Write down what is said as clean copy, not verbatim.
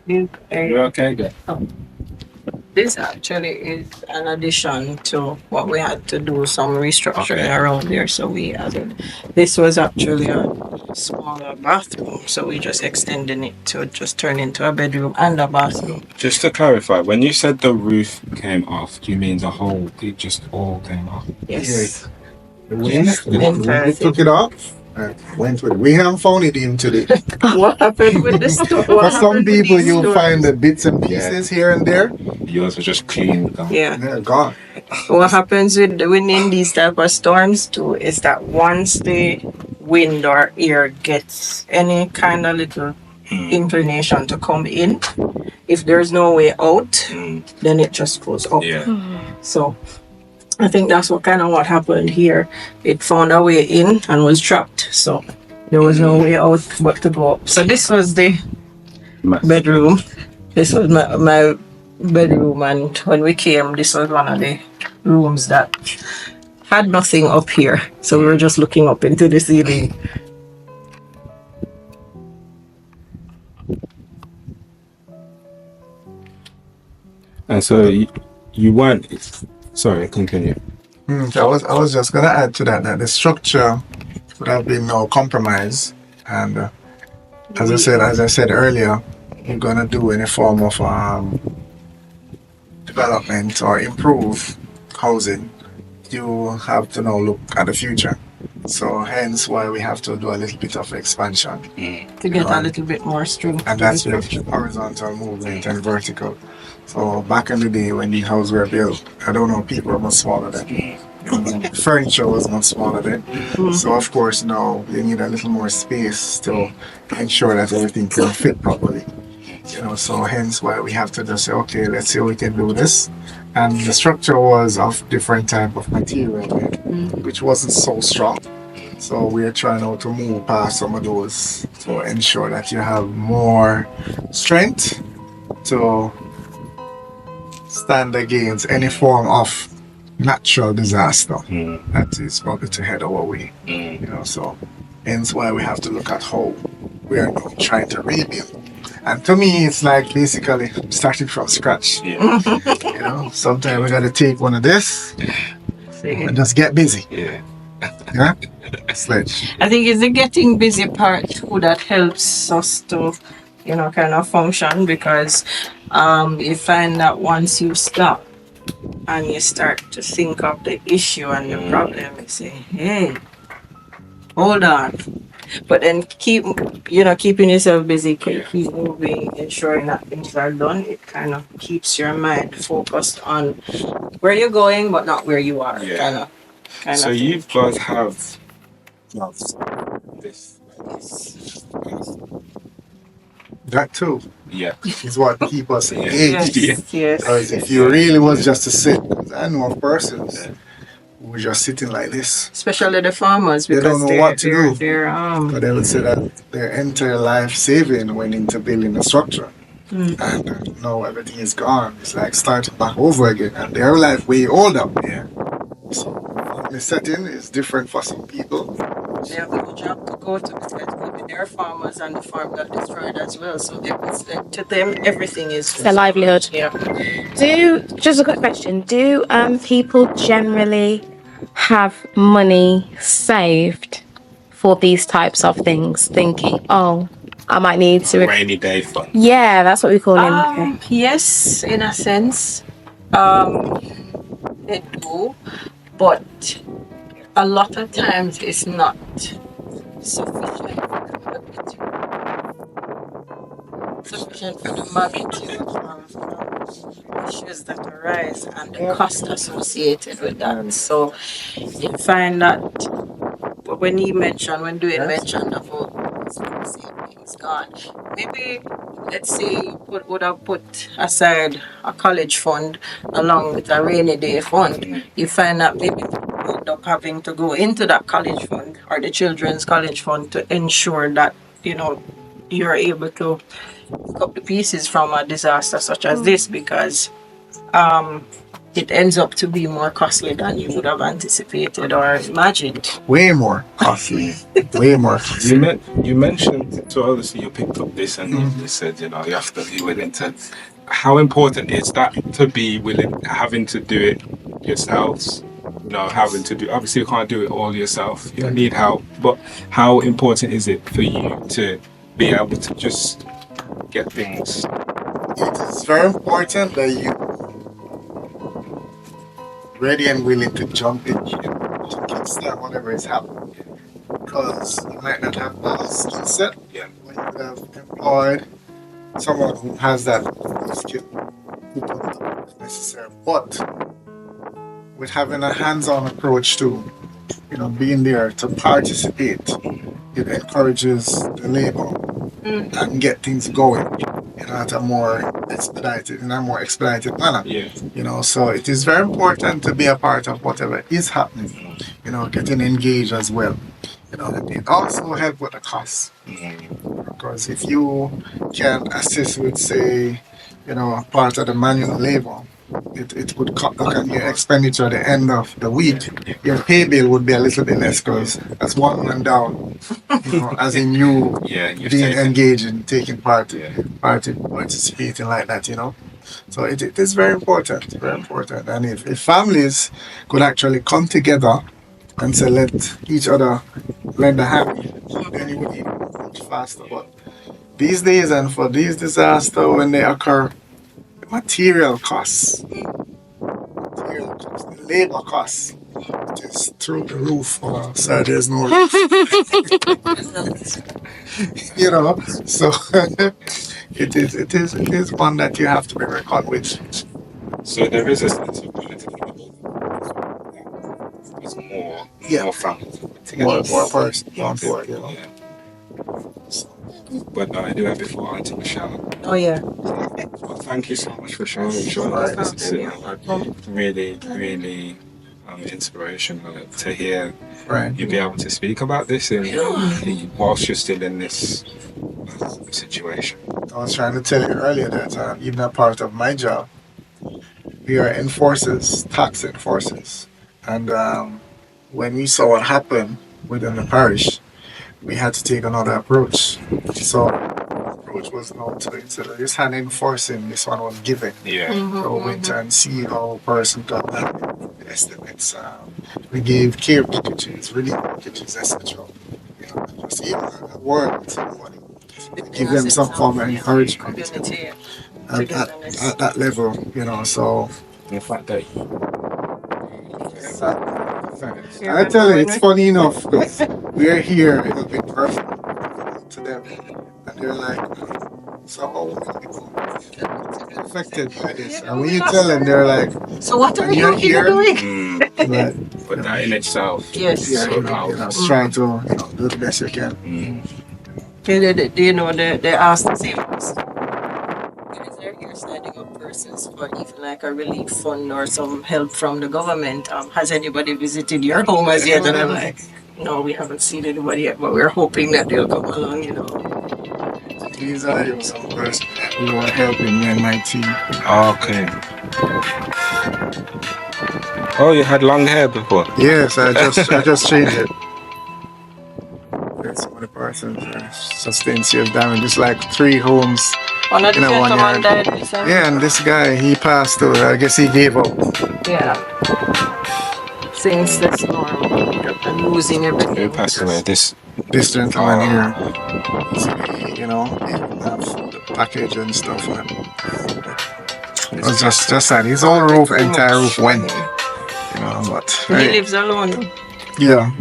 You're okay, good. This actually is an addition to what we had to do some restructuring around there. So we added, this was actually a smaller bathroom. So we just extended it to just turn into a bedroom and a bathroom. Just to clarify, when you said the roof came off, do you mean the whole, it just all came off? Yes. The wind took it off. Went with it. We haven't found it in today. What happened with the store? For some people, you'll find the bits and pieces here and there. Yours were just clean. Yeah. They're gone. What happens with in these type of storms too is that once the wind or air gets any kind of little inclination to come in, if there's no way out, then it just goes up. Yeah. So I think that's what happened here. It found a way in and was trapped. So there was no way out but to go up. So this was the bedroom. This was my bedroom, and when we came, this was one of the rooms that had nothing up here. So we were just looking up into the ceiling. And so you weren't. Sorry, continue. I was just gonna add to that the structure would have been no compromise, and as I said earlier, you're gonna do any form of development or improve housing, you have to now look at the future. So hence why we have to do a little bit of expansion to get a little bit more strength. And that's the horizontal movement and vertical. So back in the day when the houses were built, I don't know, people were much smaller then. Furniture was much smaller then. So of course now you need a little more space to ensure that everything can fit properly. So hence why we have to just say, okay, let's see how we can do this. And the structure was of different type of material, which wasn't so strong. So we're trying now to move past some of those to ensure that you have more strength to stand against any form of natural disaster that is probably to head our way. So hence why we have to look at how we are now trying to rebuild. And to me, it's like basically starting from scratch. Sometimes we gotta take one of this and just get busy. Sledge. I think it's the getting busy part too that helps us to, function, because you find that once you stop and you start to think of the issue and the problem, you say, hey, hold on. But then keeping yourself busy, keep moving, ensuring that things are done. It kind of keeps your mind focused on where you're going, but not where you are. So you guys have this. That too. Yeah. Is what keeps us engaged. Yes. Because if you really was just to sit, I know of persons who are just sitting like this. Especially the farmers, because they don't know what to do. But they would say that their entire life saving went into building a structure. And now everything is gone. It's like starting back over again. And their life way older. So the setting is different for some people. They have no job to go to because maybe they're farmers and the farm got destroyed as well. So to them, everything is their livelihood. Yeah. Just a quick question. Do people generally have money saved for these types of things, thinking, oh, I might need to... Rainy day fund. Yeah, that's what we call it. Yes, in a sense. They do. But a lot of times it's not sufficient for the magnitude of issues that arise and the cost associated with that. So you find that when Dwayne mentioned about savings gone, maybe let's say you would have put aside a college fund along with a rainy day fund. You find that maybe you end up having to go into that college fund or the children's college fund to ensure that you're able to pick up the pieces from a disaster such as this, because it ends up to be more costly than you would have anticipated or imagined. Way more costly. Way more costly. You mentioned, so obviously you picked up this and you said, you have to be willing to. How important is that to be willing, having to do it yourselves? Having to do, obviously you can't do it all yourself. You need help. But how important is it for you to be able to just get things? It is very important that you ready and willing to jump in to kickstart whatever is happening. Because you might not have the skill set, but you have employed someone who has that skill, who does the necessary. But with having a hands-on approach to, being there to participate, it encourages the labor and get things going at a more expedited manner. So it is very important to be a part of whatever is happening, getting engaged as well. It also helps with the cost, because if you can assist with, say, part of the manual labor, it would cut back on your expenditure at the end of the week. Your pay bill would be a little bit less, because that's one man down, as in you being engaged and taking part, participating like that, So it is very important, And if families could actually come together and say, let each other lend a hand, then it would be much faster. But these days, and for these disasters, when they occur, material costs, the labor costs, it is through the roof. So there's no roof. So it is one that you have to be reckoned with. So there is a sense of political it's more family together. More person, But I do have it for Auntie Michelle. Oh yeah. Well, thank you so much for showing us. It's really, really inspirational to hear you be able to speak about this whilst you're still in this situation. I was trying to tell you earlier that even a part of my job, we are tax enforcers. And when we saw what happened within the parish, we had to take another approach. So the approach was not to, instead of just hand enforcing, this one was giving. So we went and see how a person got the estimates. We gave care packages, relief packages, etc. Just even a word to somebody. Give them some form of encouragement at that level, so the fact that I tell you, it's funny enough, because we're here, it'll be perfect to them, and they're like, so how will we become affected by this? And when you tell them, they're like, so what are you doing? But that in itself, just trying to do the best you can. They asked the same question. Is there here standing up persons for even like a relief fund or some help from the government? Has anybody visited your home as yet? And I'm like, no, we haven't seen anybody yet, but we're hoping that they'll come along, These are some persons who are helping me and my team. Okay. Oh, you had long hair before? Yes, I just changed it. Some of the persons sustained serious damage, just like 3 homes. One of the gentlemen died recently. Yeah, and this guy, he passed away. I guess he gave up. Yeah. Since the storm and losing everything. Who passed away? This gentleman here. He have the package and stuff. It was just that his whole entire roof went. But he lives alone. Yeah.